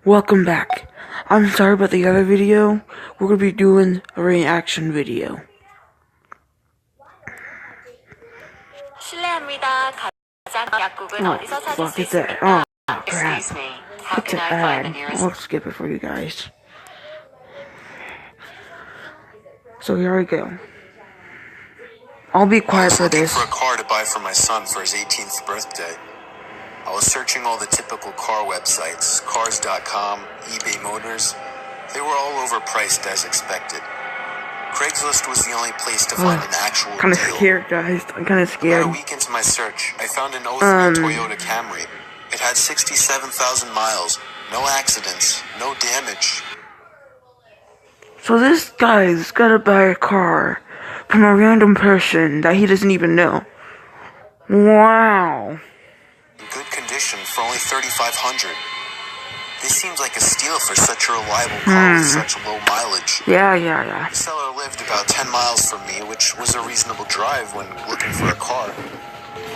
Welcome back. I'm sorry about the other video. We're gonna be doing a reaction video. 실례합니다. 가장 약국은 어디서 찾을 수 Look at that. 있습니까? Crap. Excuse me. How It's can an I find the ad. nearest? I'll skip it for you guys. So here we go. I'll be quiet for this. I was looking for a car to buy for my son for his 18th birthday. I was searching all the typical car websites, Cars.com, eBay Motors. They were all overpriced as expected. Craigslist was the only place to find an actual Kinda deal. scared, guys. I'm kinda scared. About a week into my search, I found an 03 Toyota Camry. It had 67,000 miles, no accidents, no damage. So this guy's gotta buy a car from a random person that he doesn't even know. Wow. In good condition for only $3,500. This seems like a steal for such a reliable car with such low mileage. Yeah. The seller lived about 10 miles from me, which was a reasonable drive when looking for a car.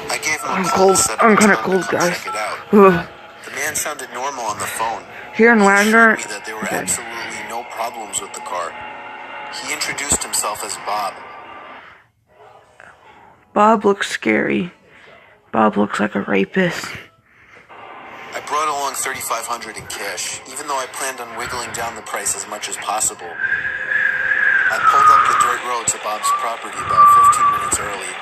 I gave him a call and set up a kinda time cold, to come guys. check it out. Ugh. The man sounded normal on the phone. Here in He Wagner, assured me that there were absolutely no problems with the car. He introduced himself as Bob. Bob looks scary. Bob looks like a rapist. I brought along $3,500 in cash, even though I planned on wiggling down the price as much as possible. I pulled up the dirt road to Bob's property about 15 minutes early.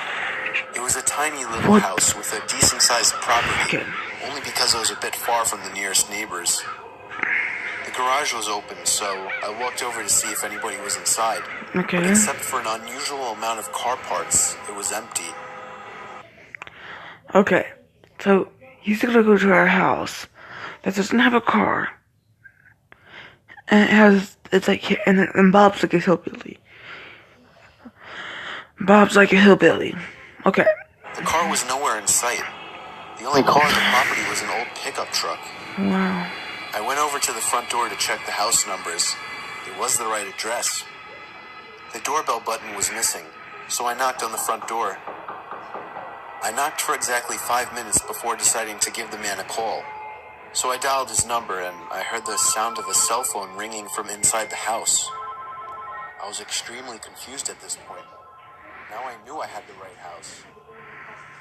It was a tiny little house with a decent-sized property, only because it was a bit far from the nearest neighbors. The garage was open, so I walked over to see if anybody was inside. Okay. But except for an unusual amount of car parts, it was empty. Okay. So he's gonna go to our house that doesn't have a car, and and Bob's like a hillbilly. Okay. The car was nowhere in sight. The only car on the property was an old pickup truck. Wow. I went over to the front door to check the house numbers. It was the right address. The doorbell button was missing, so I knocked on the front door. I knocked for exactly 5 minutes before deciding to give the man a call. So I dialed his number and I heard the sound of a cell phone ringing from inside the house. I was extremely confused at this point. Now I knew I had the right house.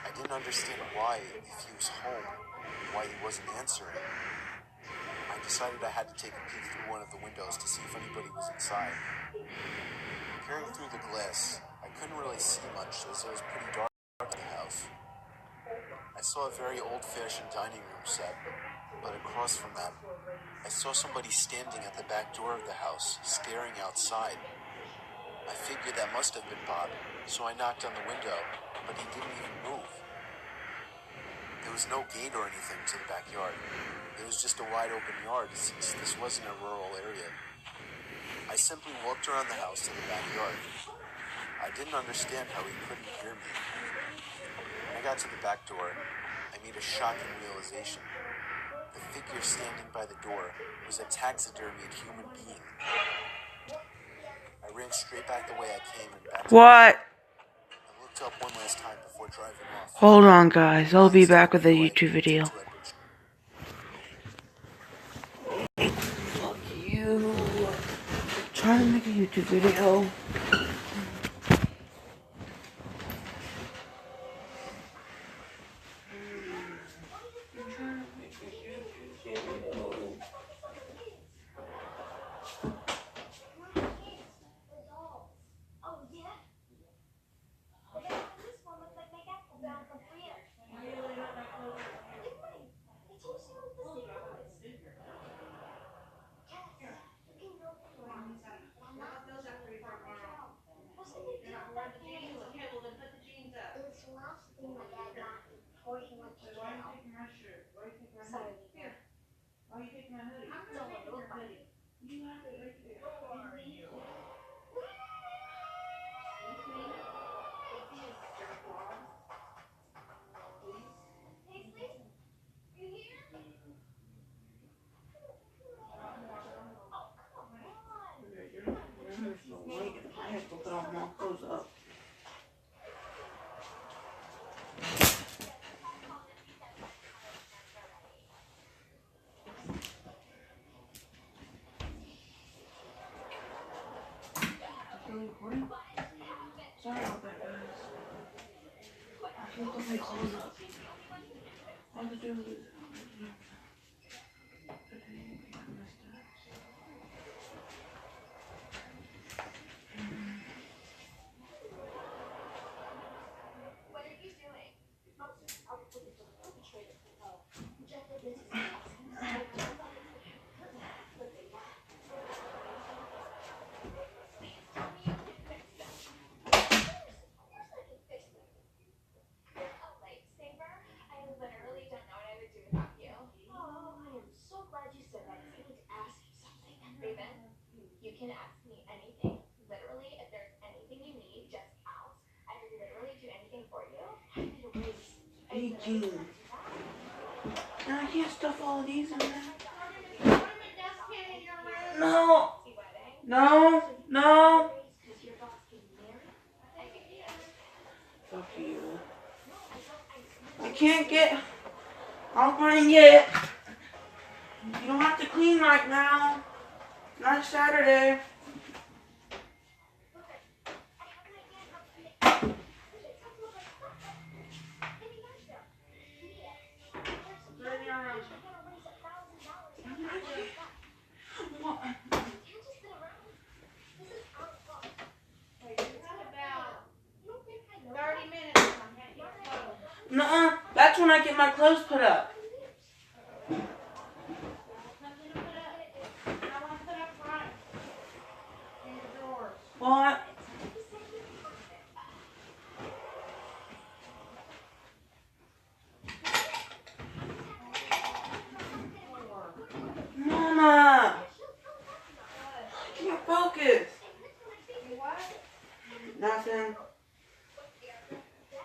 I didn't understand why, if he was home, why he wasn't answering. I decided I had to take a peek through one of the windows to see if anybody was inside. Peering through the glass, I couldn't really see much as it was pretty dark in the house. I saw a very old-fashioned dining room set, but across from that, I saw somebody standing at the back door of the house, staring outside. I figured that must have been Bob, so I knocked on the window, but he didn't even move. There was no gate or anything to the backyard. It was just a wide-open yard, since this wasn't a rural area. I simply walked around the house to the backyard. I didn't understand how he couldn't hear me. When I got to the back door, I made a shocking realization. The figure standing by the door was a taxidermied human being. I ran straight back the way I came and back to What? I looked up one last time before driving off. Hold on, guys. I'll be back with a YouTube video. Fuck you. Trying to make a YouTube video. I have to put all my clothes up. recording? Sorry about that, guys. I flipped all my clothes up. All to do is... You can ask me anything. Literally, if there's anything you need, just ask. I can literally do anything for you. 18. And I can't stuff all of these in there. No! No! No! Fuck you. I can't get... I'll find it. You don't have to clean right now. Not Saturday. Nuh-uh. That's when I get my clothes put up. What? Mama! I can't focus. Nothing.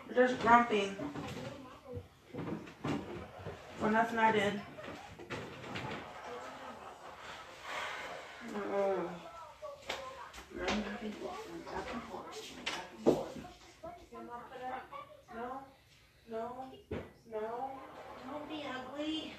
We're just grumpy. For nothing I did. No, no, no. Don't be ugly.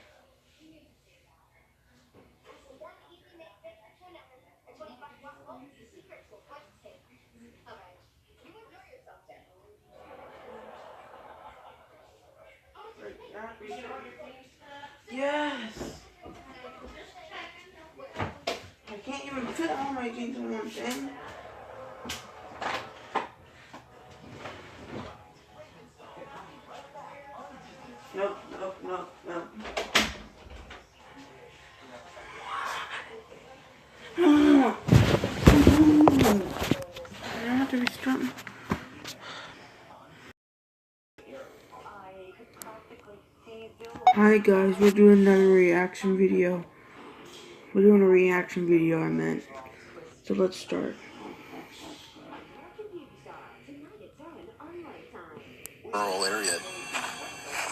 Yes. I can't even fit all my jeans in one thing. Nope, nope, nope, nope. I have to restart. Hi guys, we're doing another reaction video. We're doing a reaction video, I meant. So let's start. Rural area.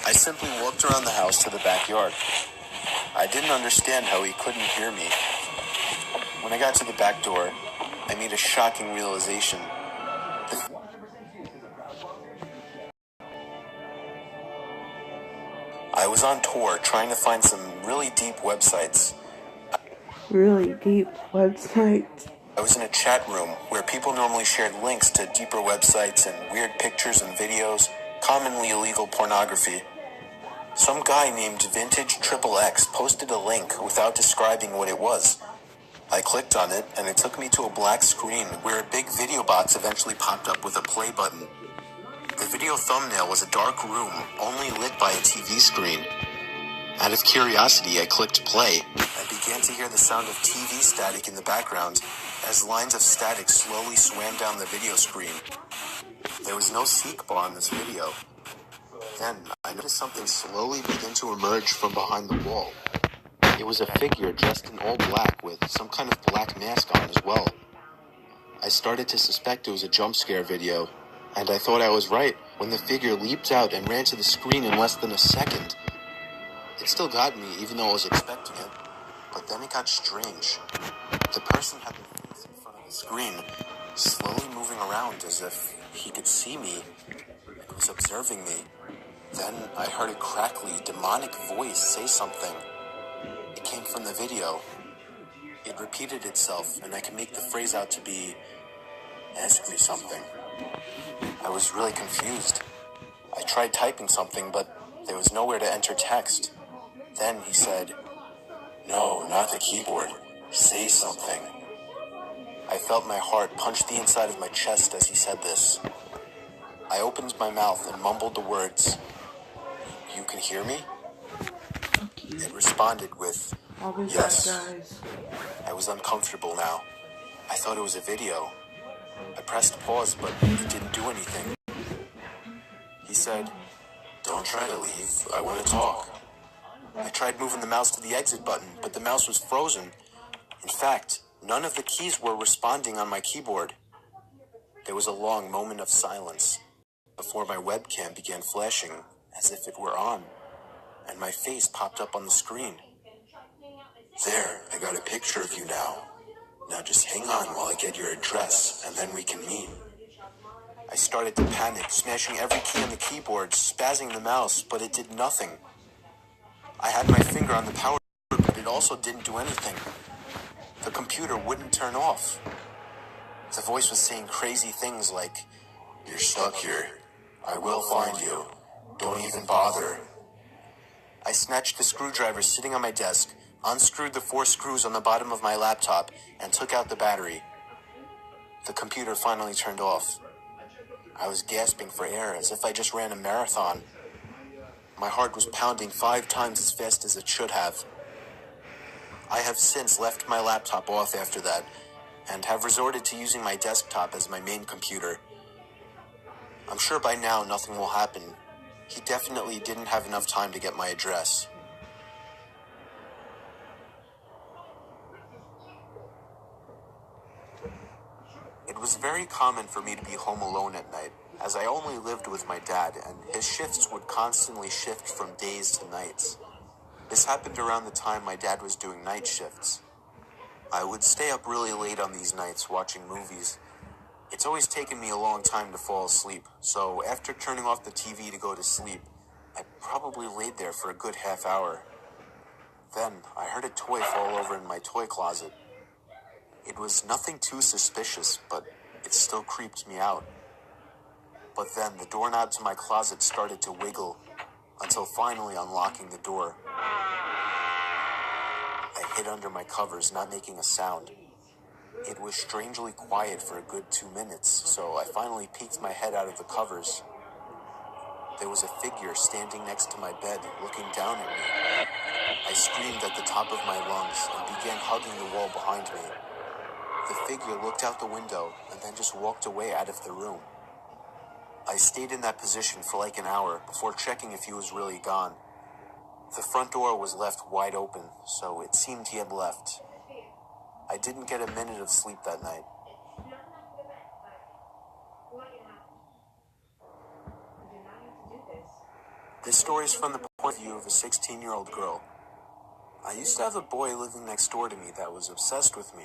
I simply walked around the house to the backyard. I didn't understand how he couldn't hear me. When I got to the back door, I made a shocking realization. I was on tour trying to find some really deep websites. Really deep websites. I was in a chat room where people normally shared links to deeper websites and weird pictures and videos, commonly illegal pornography. Some guy named Vintage XXX posted a link without describing what it was. I clicked on it, and it took me to a black screen where a big video box eventually popped up with a play button. The video thumbnail was a dark room, only lit by a TV screen. Out of curiosity, I clicked play. I began to hear the sound of TV static in the background as lines of static slowly swam down the video screen. There was no seek bar on this video. Then, I noticed something slowly begin to emerge from behind the wall. It was a figure dressed in all black with some kind of black mask on as well. I started to suspect it was a jump scare video, and I thought I was right when the figure leaped out and ran to the screen in less than a second. It still got me, even though I was expecting it, but then it got strange. The person had their face in front of the screen, slowly moving around as if he could see me and was observing me. Then I heard a crackly, demonic voice say something. It came from the video. It repeated itself, and I could make the phrase out to be, Ask me something. I was really confused. I tried typing something, but there was nowhere to enter text. Then he said, "No, not the keyboard. Say something." I felt my heart punch the inside of my chest as he said this. I opened my mouth and mumbled the words, "You can hear me?" It responded with, I'll be "Yes." back, guys. I was uncomfortable now. I thought it was a video. I pressed pause, but it didn't do anything. He said, "Don't try to leave. I want to talk." I tried moving the mouse to the exit button, but the mouse was frozen. In fact, none of the keys were responding on my keyboard. There was a long moment of silence before my webcam began flashing as if it were on, and my face popped up on the screen. "There, I got a picture of you now. Now just hang on while I get your address, and then we can meet." I started to panic, smashing every key on the keyboard, spazzing the mouse, but it did nothing. I had my finger on the power button, but it also didn't do anything. The computer wouldn't turn off. The voice was saying crazy things like, "You're stuck here. I will find you. Don't even bother." I snatched the screwdriver sitting on my desk, unscrewed the 4 screws on the bottom of my laptop, and took out the battery. The computer finally turned off. I was gasping for air as if I just ran a marathon. My heart was pounding 5 times as fast as it should have. I have since left my laptop off after that, and have resorted to using my desktop as my main computer. I'm sure by now nothing will happen. He definitely didn't have enough time to get my address. It was very common for me to be home alone at night, as I only lived with my dad, and his shifts would constantly shift from days to nights. This happened around the time my dad was doing night shifts. I would stay up really late on these nights watching movies. It's always taken me a long time to fall asleep, so after turning off the TV to go to sleep, I probably laid there for a good half hour. Then I heard a toy fall over in my toy closet. It was nothing too suspicious, but it still creeped me out. But then the doorknob to my closet started to wiggle, until finally unlocking the door. I hid under my covers, not making a sound. It was strangely quiet for a good 2 minutes, so I finally peeked my head out of the covers. There was a figure standing next to my bed, looking down at me. I screamed at the top of my lungs and began hugging the wall behind me. The figure looked out the window and then just walked away out of the room. I stayed in that position for like an hour before checking if he was really gone. The front door was left wide open, so it seemed he had left. I didn't get a minute of sleep that night. This story is from the point of view of a 16-year-old girl. I used to have a boy living next door to me that was obsessed with me.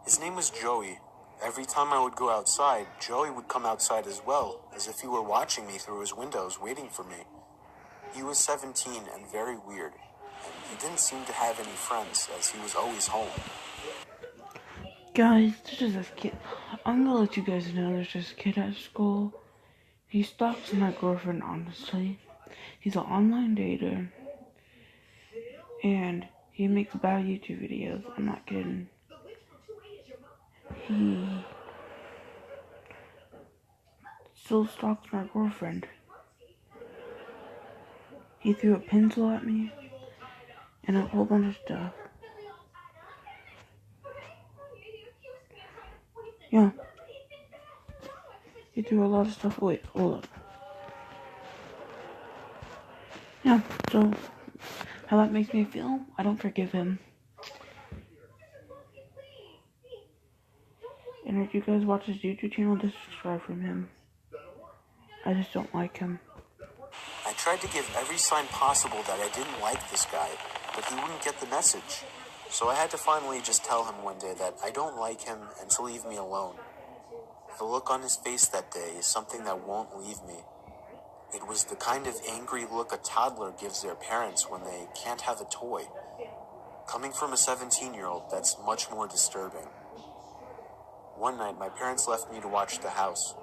His name was Joey. Every time I would go outside, Joey would come outside as well, as if he were watching me through his windows, waiting for me. He was 17 and very weird, and he didn't seem to have any friends, as he was always home. Guys, there's this kid. I'm gonna let you guys know there's this kid at school. He stalks my girlfriend, honestly. He's an online dater. And he makes bad YouTube videos. I'm not kidding. He still stalks my girlfriend. He threw a pencil at me and a whole bunch of stuff. Yeah. He threw a lot of stuff away. Hold up. Yeah, so how that makes me feel, I don't forgive him. And if you guys watch his YouTube channel, just subscribe from him. I just don't like him. I tried to give every sign possible that I didn't like this guy, but he wouldn't get the message. So I had to finally just tell him one day that I don't like him and to leave me alone. The look on his face that day is something that won't leave me. It was the kind of angry look a toddler gives their parents when they can't have a toy. Coming from a 17-year-old, that's much more disturbing. One night, my parents left me to watch the house.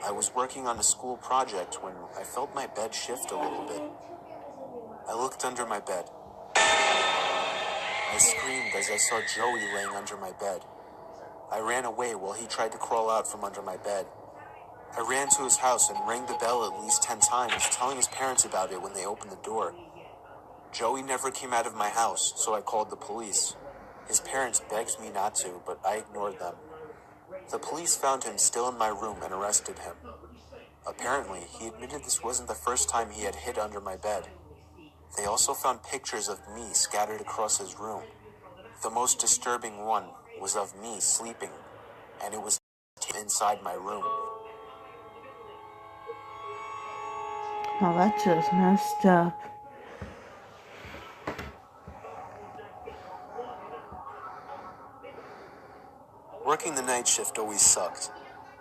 I was working on a school project when I felt my bed shift a little bit. I looked under my bed. I screamed as I saw Joey laying under my bed. I ran away while he tried to crawl out from under my bed. I ran to his house and rang the bell at least 10 times, telling his parents about it when they opened the door. Joey never came out of my house, so I called the police. His parents begged me not to, but I ignored them. The police found him still in my room and arrested him. Apparently, he admitted this wasn't the first time he had hid under my bed. They also found pictures of me scattered across his room. The most disturbing one was of me sleeping, and it was inside my room. Oh, that's just messed up. Working the night shift always sucked.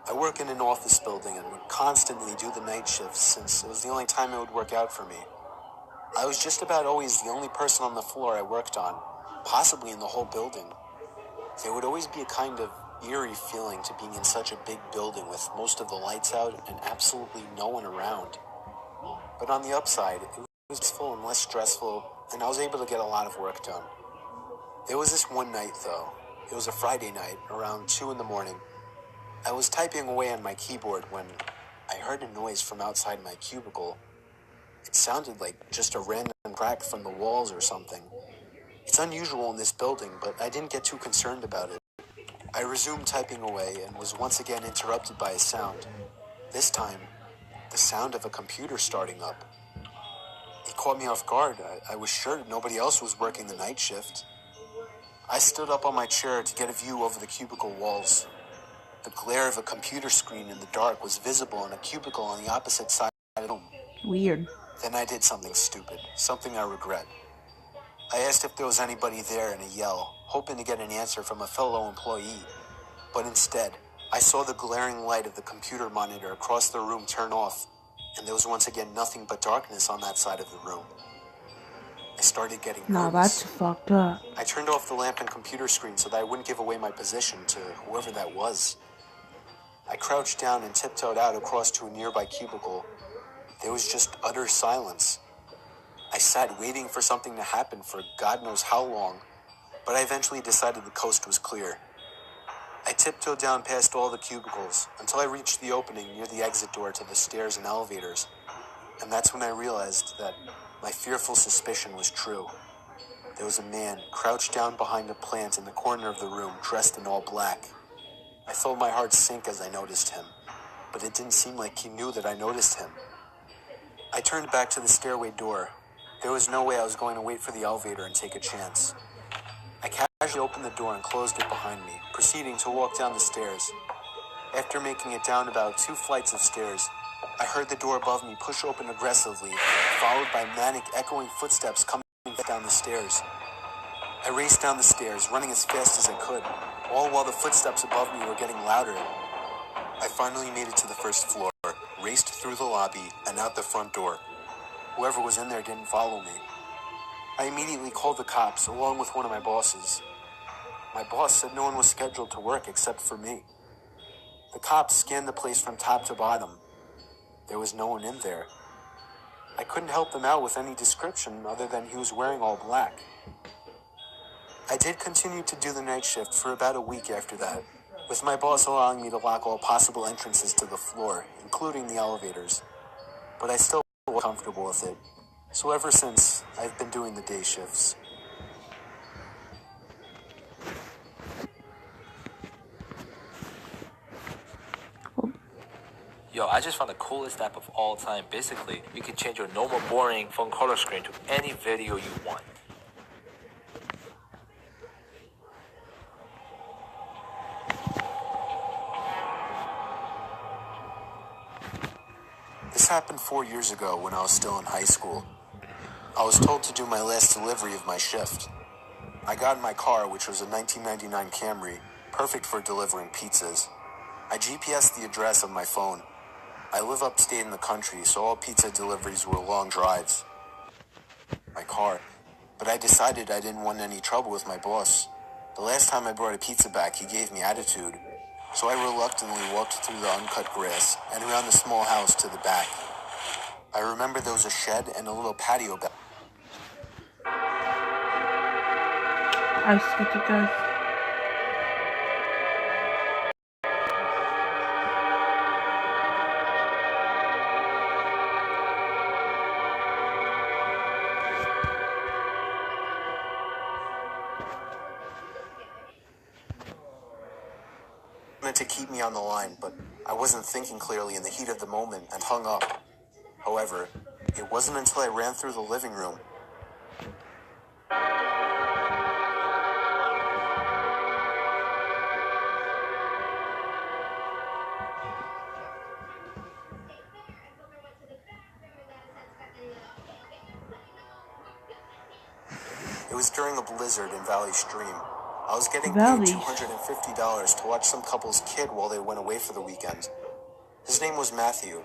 I work in an office building and would constantly do the night shifts since it was the only time it would work out for me. I was just about always the only person on the floor I worked on, possibly in the whole building. There would always be a kind of eerie feeling to being in such a big building with most of the lights out and absolutely no one around. But on the upside, it was peaceful and less stressful, and I was able to get a lot of work done. There was this one night, though. It was a Friday night, around 2 in the morning. I was typing away on my keyboard when I heard a noise from outside my cubicle. It sounded like just a random crack from the walls or something. It's unusual in this building, but I didn't get too concerned about it. I resumed typing away and was once again interrupted by a sound. This time, the sound of a computer starting up. It caught me off guard. I was sure nobody else was working the night shift. I stood up on my chair to get a view over the cubicle walls. The glare of a computer screen in the dark was visible in a cubicle on the opposite side of the room. Weird. Then I did something stupid, something I regret. I asked if there was anybody there in a yell, hoping to get an answer from a fellow employee. But instead, I saw the glaring light of the computer monitor across the room turn off, and there was once again nothing but darkness on that side of the room. I started getting nervous. Nah, that's fucked up. I turned off the lamp and computer screen so that I wouldn't give away my position to whoever that was. I crouched down and tiptoed out across to a nearby cubicle. There was just utter silence. I sat waiting for something to happen for God knows how long, but I eventually decided the coast was clear. I tiptoed down past all the cubicles until I reached the opening near the exit door to the stairs and elevators, and that's when I realized that my fearful suspicion was true. There was a man crouched down behind a plant in the corner of the room, dressed in all black. I felt my heart sink as I noticed him, but it didn't seem like he knew that I noticed him. I turned back to the stairway door. There was no way I was going to wait for the elevator and take a chance. I casually opened the door and closed it behind me, proceeding to walk down the stairs. After making it down about 2 flights of stairs, I heard the door above me push open aggressively, followed by manic, echoing footsteps coming down the stairs. I raced down the stairs, running as fast as I could, all while the footsteps above me were getting louder. I finally made it to the first floor, raced through the lobby, and out the front door. Whoever was in there didn't follow me. I immediately called the cops, along with one of my bosses. My boss said no one was scheduled to work except for me. The cops scanned the place from top to bottom. There was no one in there. I couldn't help them out with any description other than he was wearing all black. I did continue to do the night shift for about a week after that, with my boss allowing me to lock all possible entrances to the floor, including the elevators. But I still wasn't comfortable with it. So ever since, I've been doing the day shifts. Yo, I just found the coolest app of all time. Basically, you can change your normal boring phone color screen to any video you want. This happened 4 years ago when I was still in high school. I was told to do my last delivery of my shift. I got in my car, which was a 1999 Camry, perfect for delivering pizzas. I GPSed the address on my phone. I live upstate in the country, so all pizza deliveries were long drives. My car. But I decided I didn't want any trouble with my boss. The last time I brought a pizza back, he gave me attitude. so I reluctantly walked through the uncut grass and around the small house to the back. I remember there was a shed and a little patio back. I skipped it, guys. To keep me on the line, but I wasn't thinking clearly in the heat of the moment and hung up. However, it wasn't until I ran through the living room. It was during a blizzard in Valley Stream. I was getting paid $250 to watch some couple's kid while they went away for the weekend. His name was Matthew.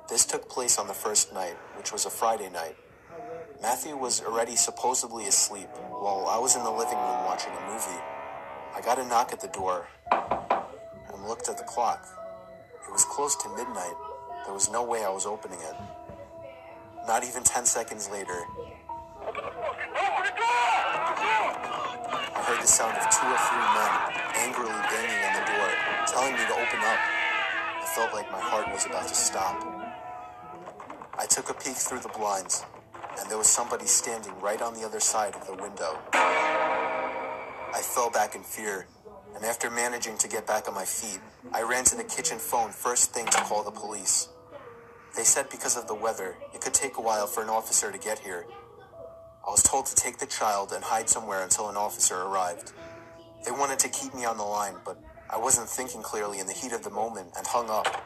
This took place on the first night, which was a Friday night. Matthew was already supposedly asleep while I was in the living room watching a movie. I got a knock at the door and looked at the clock. It was close to midnight. There was no way I was opening it. Not even 10 seconds later, I heard the sound of 2 or 3 men angrily banging on the door, telling me to open up. I felt like my heart was about to stop. I took a peek through the blinds, and there was somebody standing right on the other side of the window. I fell back in fear, and after managing to get back on my feet, I ran to the kitchen phone first thing to call the police. They said because of the weather, it could take a while for an officer to get here. I was told to take the child and hide somewhere until an officer arrived. They wanted to keep me on the line, but I wasn't thinking clearly in the heat of the moment and hung up.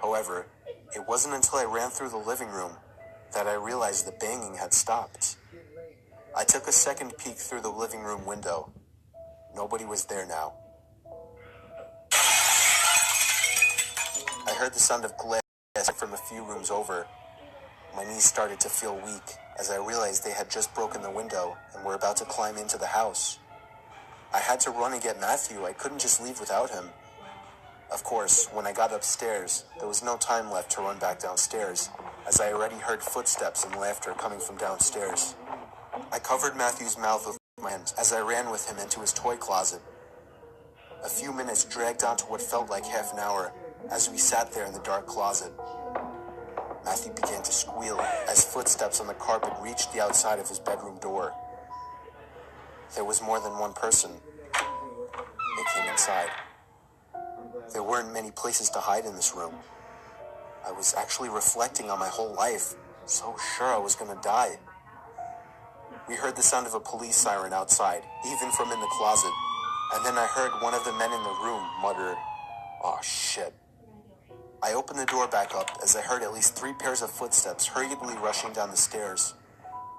However, it wasn't until I ran through the living room that I realized the banging had stopped. I took a second peek through the living room window. Nobody was there now. I heard the sound of glass from a few rooms over. My knees started to feel weak as I realized they had just broken the window and were about to climb into the house. I had to run and get Matthew. I couldn't just leave without him. Of course, when I got upstairs, there was no time left to run back downstairs, as I already heard footsteps and laughter coming from downstairs. I covered Matthew's mouth with my hands as I ran with him into his toy closet. A few minutes dragged on to what felt like half an hour as we sat there in the dark closet. Matthew began to squeal as footsteps on the carpet reached the outside of his bedroom door. There was more than one person. They came inside. There weren't many places to hide in this room. I was actually reflecting on my whole life, so sure I was gonna die. We heard the sound of a police siren outside, even from in the closet, and then I heard one of the men in the room mutter, "Oh shit." I opened the door back up as I heard at least 3 pairs of footsteps hurriedly rushing down the stairs.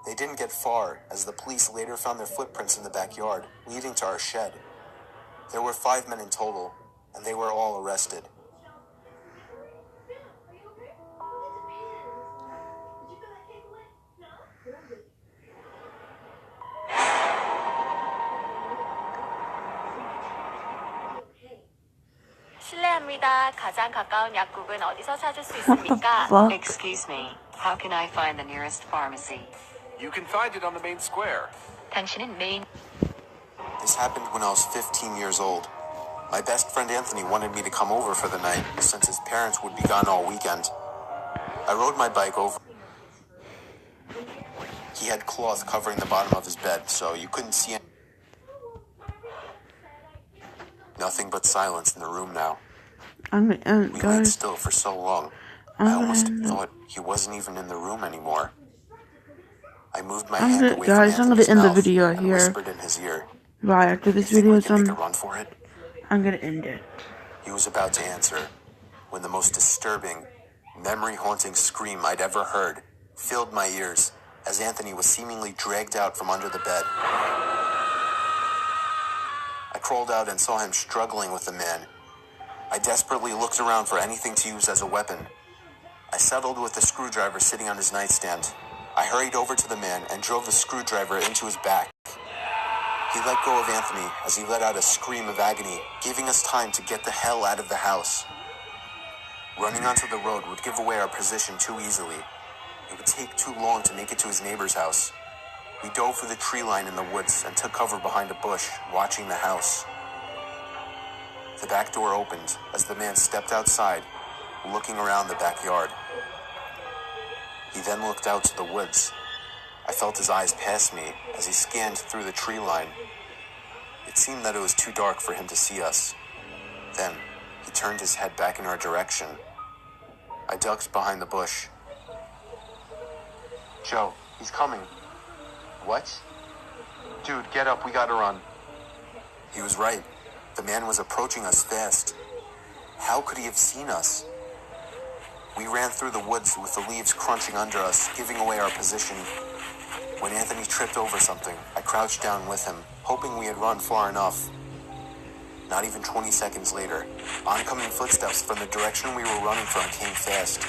They didn't get far, as the police later found their footprints in the backyard, leading to our shed. There were 5 men in total, and they were all arrested. 실례합니다. 가장 가까운 약국은 어디서 찾을 수 있습니까? Fuck. Excuse me, how can I find the nearest pharmacy? You can find it on the main square. 당신은 메인 This happened when I was 15 years old. My best friend Anthony wanted me to come over for the night, since his parents would be gone all weekend. I rode my bike over. He had cloth covering the bottom of his bed, so you couldn't see anything. Nothing but silence in the room now. We laid Guys, still for so long. I almost thought he wasn't even in the room anymore. I moved my hand away from guys, I'm gonna Anthony's end the mouth video and here. whispered in his ear, right after this "Think video we is can make a done, run for it?" I'm gonna end it. He was about to answer when the most disturbing, memory-haunting scream I'd ever heard filled my ears as Anthony was seemingly dragged out from under the bed. I crawled out and saw him struggling with the man. I desperately looked around for anything to use as a weapon. I settled with the screwdriver sitting on his nightstand. I hurried over to the man and drove the screwdriver into his back. He let go of Anthony as he let out a scream of agony, giving us time to get the hell out of the house. Running onto the road would give away our position too easily. It would take too long to make it to his neighbor's house. We dove for the tree line in the woods and took cover behind a bush, watching the house. The back door opened as the man stepped outside, looking around the backyard. He then looked out to the woods. I felt his eyes pass me as he scanned through the tree line. It seemed that it was too dark for him to see us. Then, he turned his head back in our direction. I ducked behind the bush. Joe, he's coming. What? Dude, get up, we gotta run. He was right. The man was approaching us fast. How could he have seen us? We ran through the woods with the leaves crunching under us, giving away our position. When Anthony tripped over something, I crouched down with him, hoping we had run far enough. Not even 20 seconds later, oncoming footsteps from the direction we were running from came fast.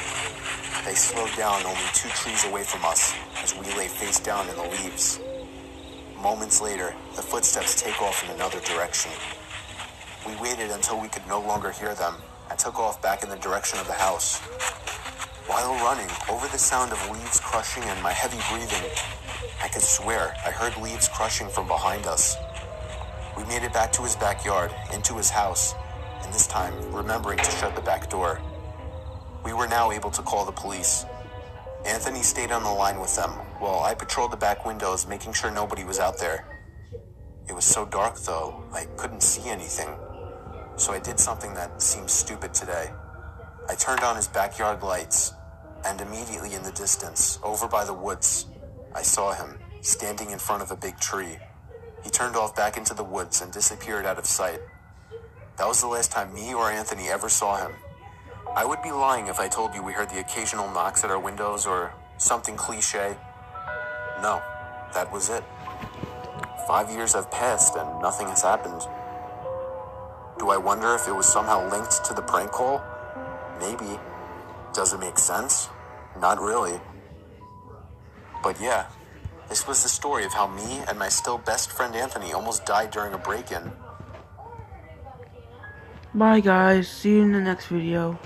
They slowed down only 2 trees away from us as we lay face down in the leaves. Moments later, the footsteps take off in another direction. We waited until we could no longer hear them and took off back in the direction of the house. While running, over the sound of leaves crushing and my heavy breathing, I could swear I heard leaves crushing from behind us. We made it back to his backyard, into his house, and this time remembering to shut the back door. We were now able to call the police. Anthony stayed on the line with them, while I patrolled the back windows, making sure nobody was out there. It was so dark, though, I couldn't see anything. So I did something that seems stupid today. I turned on his backyard lights, and immediately in the distance, over by the woods, I saw him, standing in front of a big tree. He turned off back into the woods and disappeared out of sight. That was the last time me or Anthony ever saw him. I would be lying if I told you we heard the occasional knocks at our windows or something cliche. No, that was it. 5 years have passed and nothing has happened. Do I wonder if it was somehow linked to the prank call? Maybe. Does it make sense? Not really. But yeah, this was the story of how me and my still best friend Anthony almost died during a break-in. Bye guys, see you in the next video.